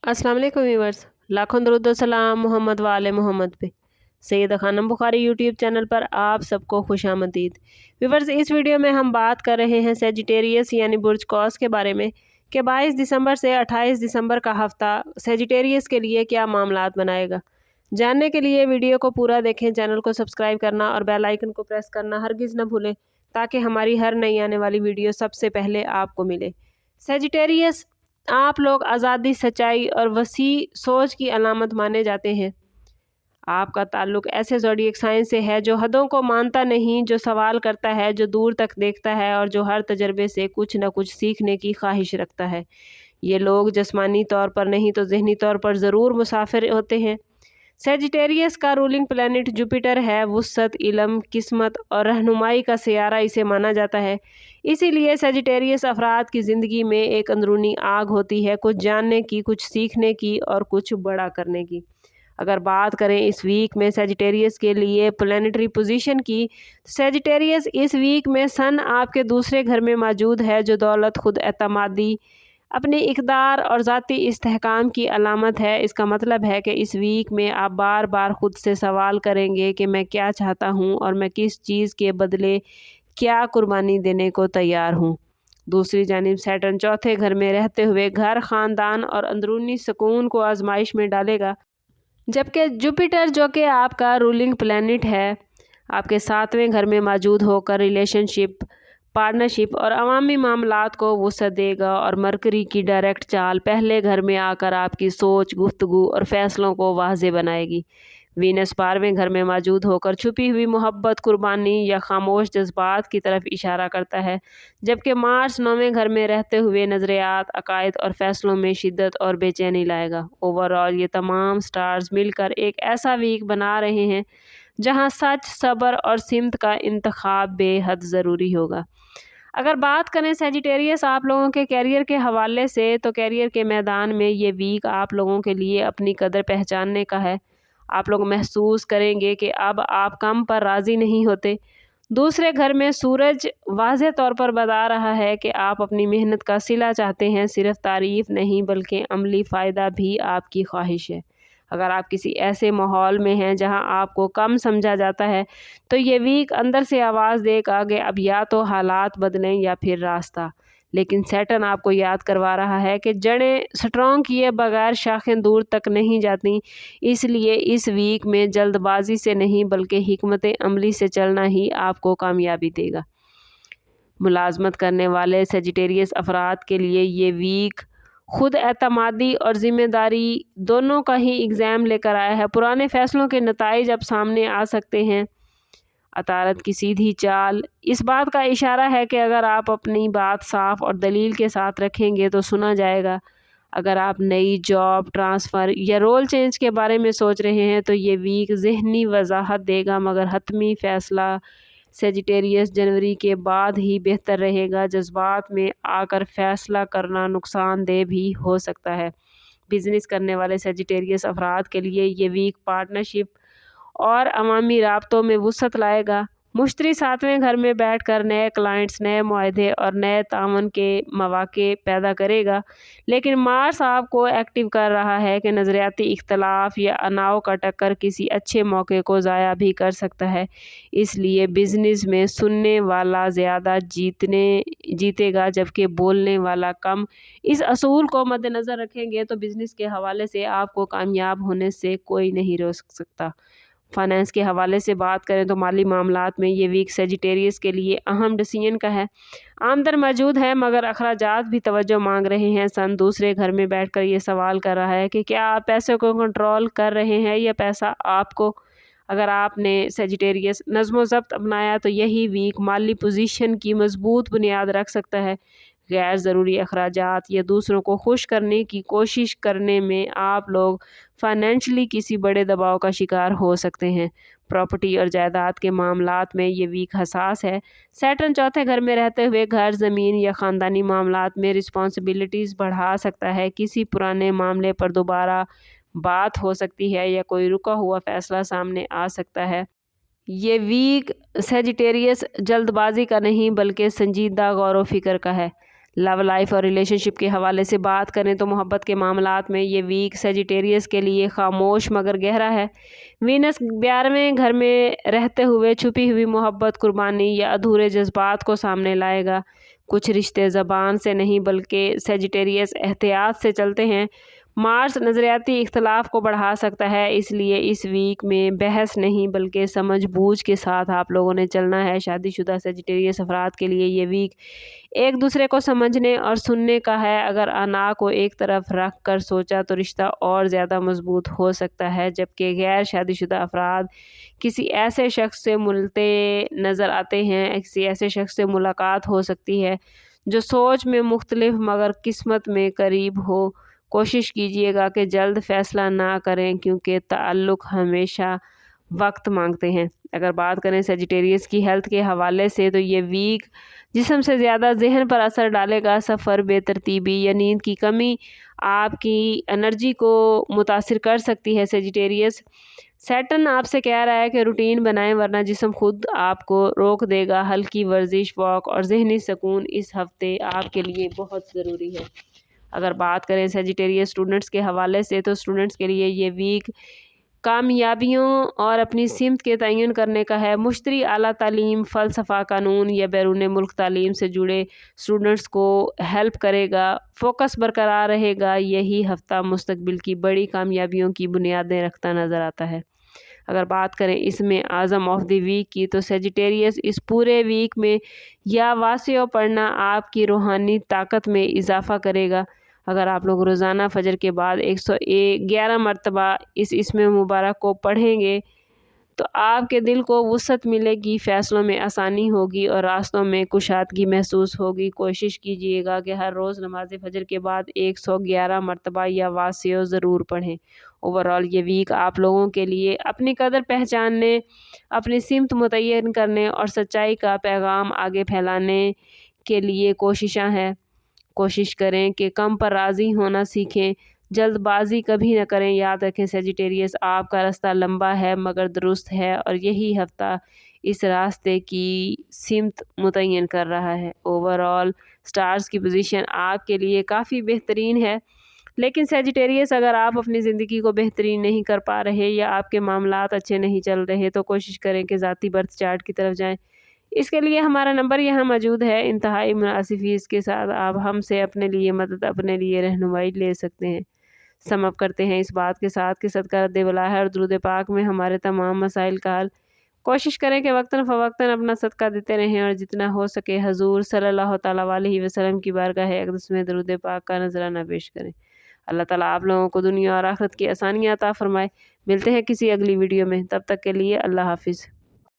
अस्सलाम वालेकुम व्यूवर्स, लाखों दरूद व सलाम मोहम्मद वाले मोहम्मद पे। सैयदा खानम बुखारी यूट्यूब चैनल पर आप सबको खुशामदीद। व्यूवर्स, इस वीडियो में हम बात कर रहे हैं सेजिटेरियस यानी बुर्ज कौस के बारे में कि 22 दिसंबर से 28 दिसंबर का हफ्ता सेजिटेरियस के लिए क्या मामलात बनाएगा। जानने के लिए वीडियो को पूरा देखें, चैनल को सब्सक्राइब करना और बेल आइकन को प्रेस करना हरगिज़ न भूलें ताकि हमारी हर नई आने वाली वीडियो सबसे पहले आपको मिले। सेजिटेरियस आप लोग आज़ादी, सच्चाई और वसी सोच की अलामत माने जाते हैं। आपका ताल्लुक़ ऐसे ज़ोडिएक साइन से है जो हदों को मानता नहीं, जो सवाल करता है, जो दूर तक देखता है और जो हर तजर्बे से कुछ न कुछ सीखने की ख्वाहिश रखता है। ये लोग जिस्मानी तौर पर नहीं तो ज़हनी तौर पर ज़रूर मुसाफिर होते हैं। सेजिटेरियस का रूलिंग प्लैनेट जुपिटर है। वुसअत, इल्म, किस्मत और रहनुमाई का सियारा इसे माना जाता है। इसीलिए सेजिटेरियस अफराद की ज़िंदगी में एक अंदरूनी आग होती है, कुछ जानने की, कुछ सीखने की और कुछ बड़ा करने की। अगर बात करें इस वीक में सेजिटेरियस के लिए प्लैनेटरी पोजीशन की, सेजिटेरियस इस वीक में सन आपके दूसरे घर में मौजूद है, जो दौलत, खुद एतमादी, अपने इक़दार और ज़ाती इस्तेहकाम की अलामत है। इसका मतलब है कि इस वीक में आप बार बार ख़ुद से सवाल करेंगे कि मैं क्या चाहता हूँ और मैं किस चीज़ के बदले क्या कुर्बानी देने को तैयार हूँ। दूसरी जानिब सैटर्न चौथे घर में रहते हुए घर, ख़ानदान और अंदरूनी सुकून को आजमाइश में डालेगा, जबकि जुपिटर जो कि आपका रूलिंग प्लैनेट है, आपके 7वें घर में मौजूद होकर रिलेशनशिप, पार्टनरशिप और अवामी मामलात को वुसअत देगा और मरकरी की डायरेक्ट चाल पहले घर में आकर आपकी सोच, गुफ्तगू और फैसलों को वाज़ेह बनाएगी। वीनस 12वें घर में मौजूद होकर छुपी हुई मोहब्बत, कुर्बानी या खामोश जज्बात की तरफ इशारा करता है, जबकि मार्स 9वें घर में रहते हुए नज़रियात, अकायद और फैसलों में शिद्दत और बेचैनी लाएगा। ओवरऑल ये तमाम स्टार्स मिलकर एक ऐसा वीक बना रहे हैं जहां सच, सब्र और सिमत का इंतखाब बेहद ज़रूरी होगा। अगर बात करें सेजिटेरियस आप लोगों के कैरियर के हवाले से, तो कैरियर के मैदान में ये वीक आप लोगों के लिए अपनी कदर पहचानने का है। आप लोग महसूस करेंगे कि अब आप कम पर राज़ी नहीं होते। दूसरे घर में सूरज वाज़ेह तौर पर बता रहा है कि आप अपनी मेहनत का सिला चाहते हैं, सिर्फ तारीफ़ नहीं बल्कि अमली फ़ायदा भी आपकी ख्वाहिश है। अगर आप किसी ऐसे माहौल में हैं जहां आपको कम समझा जाता है, तो ये वीक अंदर से आवाज़ देगा कि अब या तो हालात बदलें या फिर रास्ता। लेकिन सैटर्न आपको याद करवा रहा है कि जड़ें स्ट्रॉन्ग किए बगैर शाखें दूर तक नहीं जाती। इसलिए इस वीक में जल्दबाजी से नहीं बल्कि हिकमत अमली से चलना ही आपको कामयाबी देगा। मुलाजमत करने वाले सेजिटेरियस अफराद के लिए ये वीक खुद एतमादी और ज़िम्मेदारी दोनों का ही एग्ज़ाम लेकर आया है। पुराने फ़ैसलों के नताइज अब सामने आ सकते हैं। अतारत की सीधी चाल इस बात का इशारा है कि अगर आप अपनी बात साफ और दलील के साथ रखेंगे तो सुना जाएगा। अगर आप नई जॉब, ट्रांसफ़र या रोल चेंज के बारे में सोच रहे हैं तो ये वीक ज़हनी वजाहत देगा, मगर हतमी फ़ैसला सेजिटेरियस जनवरी के बाद ही बेहतर रहेगा। जज्बात में आकर फ़ैसला करना नुकसानदेह भी हो सकता है। बिज़नेस करने वाले सेजिटेरियस अफराद के लिए ये वीक पार्टनरशिप और अवामी राब्तों में वुसअत लाएगा। मुश्तरी 7वें घर में बैठकर नए क्लाइंट्स, नए मुआहदे और नए तावन के मौके पैदा करेगा। लेकिन मार्स आपको एक्टिव कर रहा है कि नज़रियाती इख्तलाफ या अनाव का टक्कर किसी अच्छे मौके को ज़ाया भी कर सकता है। इसलिए बिज़नेस में सुनने वाला ज़्यादा जीतेगा जबकि बोलने वाला कम। इस असूल को मद्देनज़र रखेंगे तो बिज़नेस के हवाले से आपको कामयाब होने से कोई नहीं रोक सकता। फाइनेंस के हवाले से बात करें तो माली मामलात में ये वीक सेजिटेरियस के लिए अहम डिसीजन का है। आमदन मौजूद है मगर अखराजात भी तवज्जो मांग रहे हैं। सन दूसरे घर में बैठकर ये सवाल कर रहा है कि क्या आप पैसे को कंट्रोल कर रहे हैं या पैसा आपको। अगर आपने सेजिटेरियस नज़्म ज़ब्त अपनाया तो यही वीक माली पोजीशन की मजबूत बुनियाद रख सकता है। गैर ज़रूरी अखराजात या दूसरों को खुश करने की कोशिश करने में आप लोग फाइनेंशली किसी बड़े दबाव का शिकार हो सकते हैं। प्रॉपर्टी और जायदाद के मामलात में ये वीक हसास है। सैटर्न चौथे घर में रहते हुए घर, ज़मीन या ख़ानदानी मामलात में रिस्पॉन्सिबिलिटीज़ बढ़ा सकता है। किसी पुराने मामले पर दोबारा बात हो सकती है या कोई रुका हुआ फ़ैसला सामने आ सकता है। ये वीक सेजिटेरियस जल्दबाजी का नहीं बल्कि संजीदा गौर व फिक्र का है। لو لائف اور ریلیشن شپ کے حوالے سے بات کریں تو محبت کے معاملات میں یہ ویک سیجیٹیریس کے لیے خاموش مگر گہرا ہے۔ وینس 11ویں گھر میں رہتے ہوئے چھپی ہوئی محبت، قربانی یا ادھورے جذبات کو سامنے لائے گا۔ کچھ رشتے زبان سے نہیں بلکہ سیجیٹیریس احتیاط سے چلتے ہیں۔ مارس نظریاتی اختلاف کو بڑھا سکتا ہے، اس لیے اس ویک میں بحث نہیں بلکہ سمجھ بوجھ کے ساتھ آپ لوگوں نے چلنا ہے۔ شادی شدہ سیجیٹیریس افراد کے لیے یہ ویک ایک دوسرے کو سمجھنے اور سننے کا ہے۔ اگر انا کو ایک طرف رکھ کر سوچا تو رشتہ اور زیادہ مضبوط ہو سکتا ہے، جبکہ غیر شادی شدہ افراد کسی ایسے شخص سے ملتے نظر آتے ہیں، کسی ایسے شخص سے ملاقات ہو سکتی ہے جو سوچ میں مختلف مگر قسمت میں قریب ہو۔ کوشش کیجیے گا کہ جلد فیصلہ نہ کریں کیونکہ تعلق ہمیشہ وقت مانگتے ہیں۔ اگر بات کریں سیجیٹیریس کی ہیلتھ کے حوالے سے تو یہ ویک جسم سے زیادہ ذہن پر اثر ڈالے گا۔ سفر، بے ترتیبی یا نیند کی کمی آپ کی انرجی کو متاثر کر سکتی ہے۔ سیجیٹیریس سیٹرن آپ سے کہہ رہا ہے کہ روٹین بنائیں ورنہ جسم خود آپ کو روک دے گا۔ ہلکی ورزش، واک اور ذہنی سکون اس ہفتے آپ کے لیے بہت ضروری ہے۔ اگر بات کریں سیجیٹیریس اسٹوڈنٹس کے حوالے سے تو اسٹوڈنٹس کے لیے یہ ویک کامیابیوں اور اپنی سمت کے تعین کرنے کا ہے۔ مشتری اعلیٰ تعلیم، فلسفہ، قانون یا بیرون ملک تعلیم سے جڑے اسٹوڈنٹس کو ہیلپ کرے گا۔ فوکس برقرار رہے گا۔ یہی ہفتہ مستقبل کی بڑی کامیابیوں کی بنیادیں رکھتا نظر آتا ہے۔ اگر بات کریں اسم اعظم آف دی ویک کی تو سیجیٹیریس اس پورے ویک میں یا واسع پڑھنا آپ کی روحانی طاقت میں اضافہ کرے گا۔ اگر آپ لوگ روزانہ فجر کے بعد 111 مرتبہ اس اسم مبارک کو پڑھیں گے تو آپ کے دل کو وسعت ملے گی، فیصلوں میں آسانی ہوگی اور راستوں میں کشادگی محسوس ہوگی۔ کوشش کیجیے گا کہ ہر روز نماز فجر کے بعد 111 مرتبہ یا واسع ضرور پڑھیں۔ اوورآل یہ ویک آپ لوگوں کے لیے اپنی قدر پہچاننے، اپنی سمت متعین کرنے اور سچائی کا پیغام آگے پھیلانے کے لیے کوششاں ہیں۔ کوشش کریں کہ کم پر راضی ہونا سیکھیں، جلد بازی کبھی نہ کریں۔ یاد رکھیں سیجیٹیریس، آپ کا راستہ لمبا ہے مگر درست ہے اور یہی ہفتہ اس راستے کی سمت متعین کر رہا ہے۔ اوورآل سٹارز کی پوزیشن آپ کے لیے کافی بہترین ہے، لیکن سیجیٹیریس اگر آپ اپنی زندگی کو بہترین نہیں کر پا رہے یا آپ کے معاملات اچھے نہیں چل رہے تو کوشش کریں کہ ذاتی برتھ چارٹ کی طرف جائیں۔ اس کے لیے ہمارا نمبر یہاں موجود ہے۔ انتہائی مناسب فیس کے ساتھ آپ ہم سے اپنے لیے مدد، اپنے لیے رہنمائی لے سکتے ہیں۔ سم اپ کرتے ہیں اس بات کے ساتھ کہ صدقہ رد بلا ہے اور درود پاک میں ہمارے تمام مسائل کا حل۔ کوشش کریں کہ وقتاً فوقتاً اپنا صدقہ دیتے رہیں اور جتنا ہو سکے حضور صلی اللہ تعالیٰ علیہ وسلم کی بارگاہ اقدس میں درود پاک کا نذرانہ پیش کریں۔ اللہ تعالیٰ آپ لوگوں کو دنیا اور آخرت کی آسانیاں عطا فرمائے۔ ملتے ہیں کسی اگلی ویڈیو میں، تب تک کے لیے اللہ حافظ۔